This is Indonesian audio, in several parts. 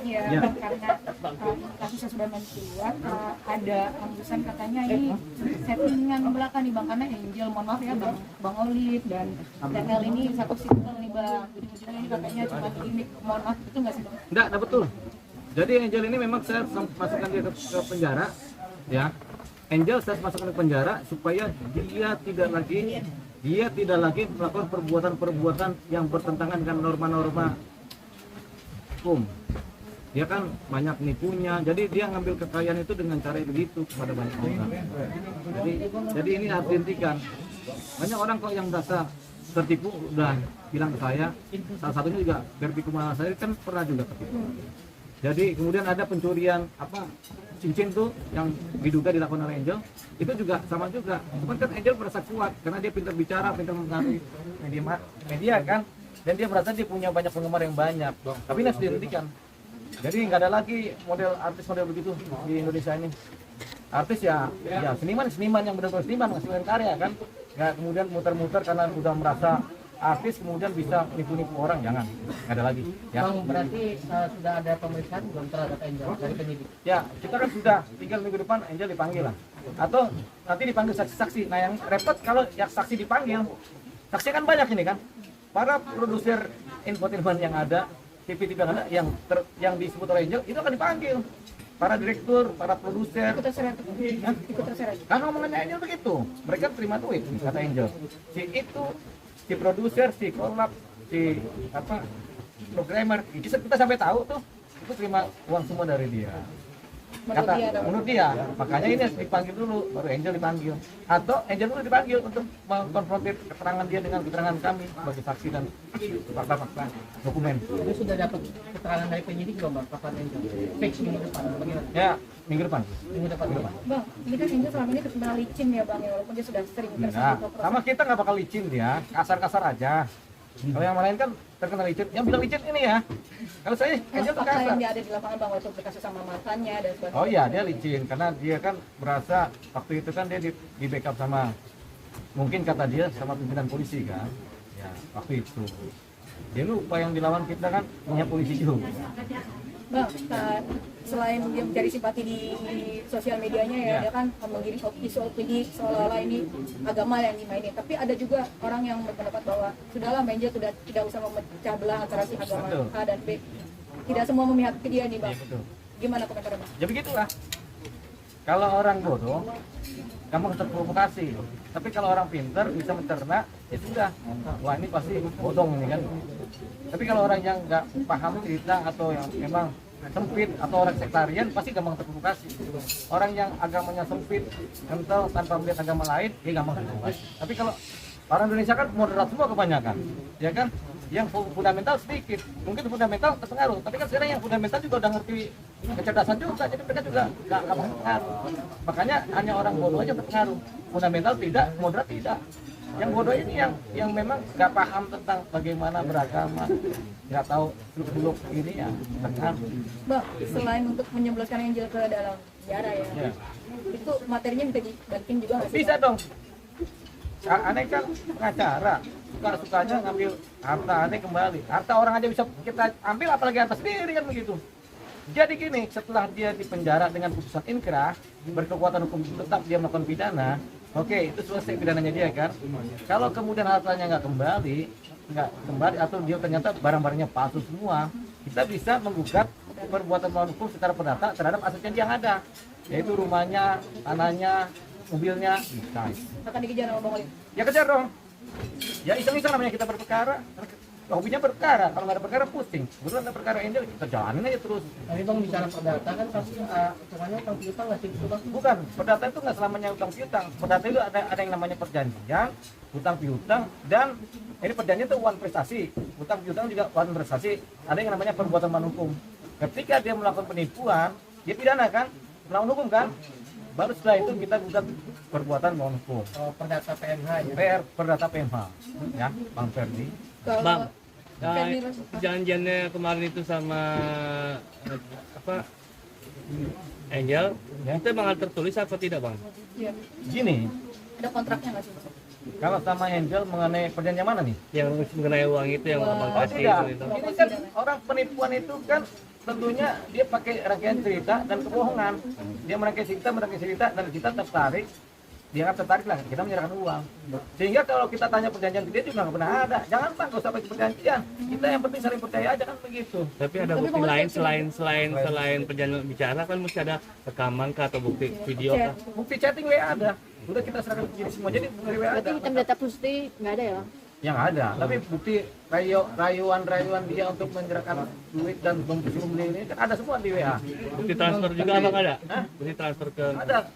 Ya, karena kasusnya sudah mencuat, ada hembusan katanya ini settingan belakang nih bang, karena Angel, mohon maaf ya bang Olive dan Daniel ini satu circle nih bang, ujung-ujungnya ini katanya cuma gimmick, mohon maaf itu nggak sih bang? Enggak betul. Jadi Angel ini memang saya masukkan dia ke penjara, ya. Angel saya masukkan ke penjara supaya dia tidak lagi melakukan perbuatan-perbuatan yang bertentangan dengan norma-norma hukum. Dia kan banyak nipunya, jadi dia ngambil kekayaan itu dengan cara begitu kepada banyak orang. Jadi ini harus dihentikan. Banyak orang kok yang merasa tertipu udah bilang ke saya. Salah satunya juga Berbi Kumala, saya kan pernah juga tertipu. Jadi kemudian ada pencurian cincin tuh yang diduga dilakukan oleh Angel, itu juga sama juga. Cuman kan Angel merasa kuat karena dia pintar bicara, pintar mengaruhi media kan, dan dia merasa dia punya banyak penggemar yang banyak. Tapi ini harus dihentikan. Jadi nggak ada lagi artis model begitu di Indonesia ini. Artis ya seniman yang benar-benar seniman, menghasilkan karya kan. Nggak kemudian muter-muter karena udah merasa artis kemudian bisa nipu-nipu orang, jangan. Nggak ada lagi. Ya. Bang, berarti sudah ada pemeriksaan belum terhadap Angel dari penyidik? Ya, kita kan sudah tinggal minggu depan Angel dipanggil lah. Atau nanti dipanggil saksi-saksi. Nah yang repot kalau yang saksi dipanggil, saksi kan banyak ini kan. Para produser infotainment yang ada, TV-TV yang ada, yang disebut oleh Angel itu akan dipanggil. Para direktur, para produser. Ikut terseret. Kan omongannya Angel begitu. Mereka terima duit, kata Angel. Si produser, si kolab, si programmer, kita sampai tahu tuh, itu terima uang semua dari dia. Menurut dia, makanya ini harus dipanggil dulu, baru Angel dipanggil. Atau Angel dulu dipanggil untuk mengkonfrontir keterangan dia dengan keterangan kami sebagai saksi dan fakta-fakta dokumen. Ini sudah dapat keterangan dari penyidik belum bang? Kapan Angel? Fix minggu depan, bagaimana? Ya, minggu depan. Minggu depan. Bang, ini kan Angel selama ini terkenal licin ya bang, ya, walaupun dia sudah sering Nah, tersangkut sama kita nggak bakal licin dia, kasar-kasar aja. Kalau yang lain kan terkenal licin, yang bilang licin ini ya. Kalau saya Angel tuh fakta kasar. yang dia ada di lapangan bang, waktu berkasus sama mantannya dan sebagainya. Oh iya, dia licin karena dia kan merasa waktu itu kan dia di backup sama, mungkin kata dia sama pimpinan polisi kan. Ya, waktu itu. Dia lupa yang dilawan kita kan punya polisi juga. Bang, selain dia mencari simpati di sosial medianya ya, dia kan mengirim opini seolah-olah ini agama yang dimainin. Tapi ada juga orang yang berpendapat bahwa sudahlah Angel sudah tidak usah memecah belah antara si agama A dan B. Tidak semua memihak ke dia nih bang. Ya, betul. Gimana komentarnya bang? Ya begitulah. Kalau orang bodoh, gampang terprovokasi. Tapi kalau orang pintar bisa mencerna, ya sudah. Wah ini pasti bodong ini kan. Tapi kalau orang yang nggak paham cerita atau yang memang sempit atau orang sektarian pasti gampang terprovokasi. Orang yang agamanya sempit, kental tanpa melihat agama lain, dia gampang terprovokasi. Tapi kalau orang Indonesia kan moderat semua kebanyakan, ya kan? Yang fundamental sedikit, mungkin fundamental terpengaruh. Tapi kan sekarang yang fundamental juga udah ngerti kecerdasan juga, jadi mereka juga nggak terpengaruh. Makanya hanya orang bodoh aja terpengaruh. Fundamental tidak, moderat tidak. Yang bodoh ini yang memang nggak paham tentang bagaimana beragama, nggak tahu seluk-beluk ini ya terpengaruh. Bang, selain untuk menjebloskan Angel ke dalam penjara ya, itu materinya bisa dibalikin juga nggak sih? Bisa dong. Aneh kan pengacara, suka-sukanya ngambil harta aneh kembali. Harta orang aja bisa kita ambil, apalagi harta sendiri kan begitu. Jadi gini, setelah dia dipenjara dengan putusan inkrah, berkekuatan hukum tetap dia melakukan pidana, oke, itu selesai pidananya dia kan. Kalau kemudian hartanya nggak kembali atau dia ternyata barang-barangnya palsu semua, kita bisa menggugat perbuatan melawan hukum secara perdata terhadap asetnya dia yang ada, yaitu rumahnya, tanahnya, mobilnya, bisa. Akan dikejar sama Bang Olive? Ya kejar dong. Ya iseng-iseng namanya kita berperkara. Hobinya berperkara. Kalau nggak ada perkara pusing. Kebetulan ada perkara Angel, kita jalanin aja terus. Tapi bang bicara perdata kan pasti hitungannya utang piutang nggak sih? Bukan, perdata itu nggak selamanya utang piutang. Perdata itu ada yang namanya perjanjian, utang piutang, dan ini perjanjian itu uang prestasi. Utang piutang juga uang prestasi. Ada yang namanya perbuatan melawan hukum. Ketika dia melakukan penipuan, dia pidana kan, melawan hukum kan. Baru setelah itu kita gugat perbuatan melawan hukum. Perdata PMH ya? Perdata PMH, ya, Bang Ferdi. Bang, perjanjiannya kemarin itu sama Angel, itu memang hal tertulis apa tidak bang? Iya. Gini, Ada kontraknya nggak sih bang? kalau sama Angel mengenai perjanjian mana nih? Yang mengenai uang itu yang abang Oh kasih tidak, itu. ini kan orang penipuan itu kan tentunya dia pakai rangkaian cerita dan kebohongan. Dia merangkai cerita dan kita tertarik. Dia nggak tertarik lah, kita menyerahkan uang. Sehingga kalau kita tanya perjanjian ke dia juga nggak pernah ada. Jangan Pak, nggak usah pakai perjanjian. Kita yang penting saling percaya aja kan begitu. Tapi ada bukti lain selain perjanjian bicara kan mesti ada rekaman kah atau bukti video kah? Bukti chatting WA ada. Udah kita serahkan ke penyidik semua. Jadi dari WA ada. Berarti hitam data putih nggak ada ya, Bang? Yang ada, tapi bukti rayuan dia untuk menyerahkan duit dan membeli ini kan ada semua di WA. Bukti transfer juga abang ada? Hah? Bukti transfer ke Ada,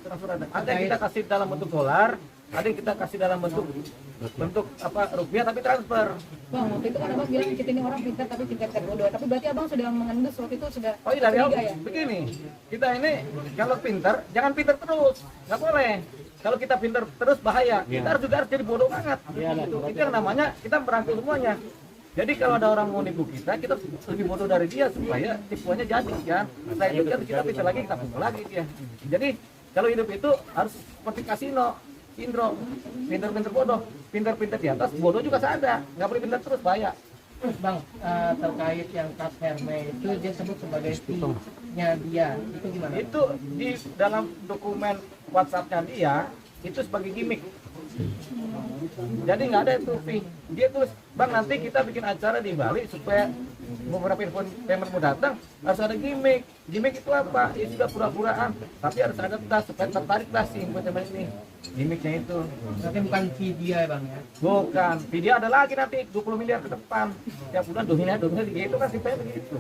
transfer ada. Ada yang kita kasih dalam bentuk dolar, ada yang kita kasih dalam bentuk apa rupiah tapi transfer. Bang, waktu itu kan abang bilang kita ini orang pintar tapi pintar bodoh. Tapi berarti abang sudah mengendus waktu itu sudah Oh iya dari awal curiga ya? begini, kita ini kalau pintar jangan pintar terus, nggak boleh. Kalau kita pintar terus bahaya, kita harus juga harus jadi bodoh banget. Itu yang namanya kita merangkul semuanya. Jadi kalau ada orang mau nipu kita lebih bodoh dari dia supaya tipuannya jadi kan. Setelah itu kan kita pintar lagi, kita pukul lagi dia. Jadi kalau hidup itu harus seperti kasino, sindrom, pintar-pintar bodoh, pintar-pintar di atas, bodoh juga ada. Nggak boleh pintar terus bahaya. Bang, terkait yang Kak Herme itu dia sebut sebagai fee-nya dia, itu gimana? Itu di dalam dokumen WhatsApp-nya dia itu sebagai gimmick. Jadi nggak ada itu fee. Dia tulis, Bang nanti kita bikin acara di Bali supaya beberapa payment mau datang harus ada gimmick. Gimmick itu apa? Ya sudah pura-puraan, tapi harus ada tas supaya tertarik lah si payment ini. Gimmicknya itu. Berarti bukan fee dia ya Bang ya? Bukan, video ada lagi nanti 20 miliar ke depan. Tiap bulan dominasi gitu kan simpelnya begitu.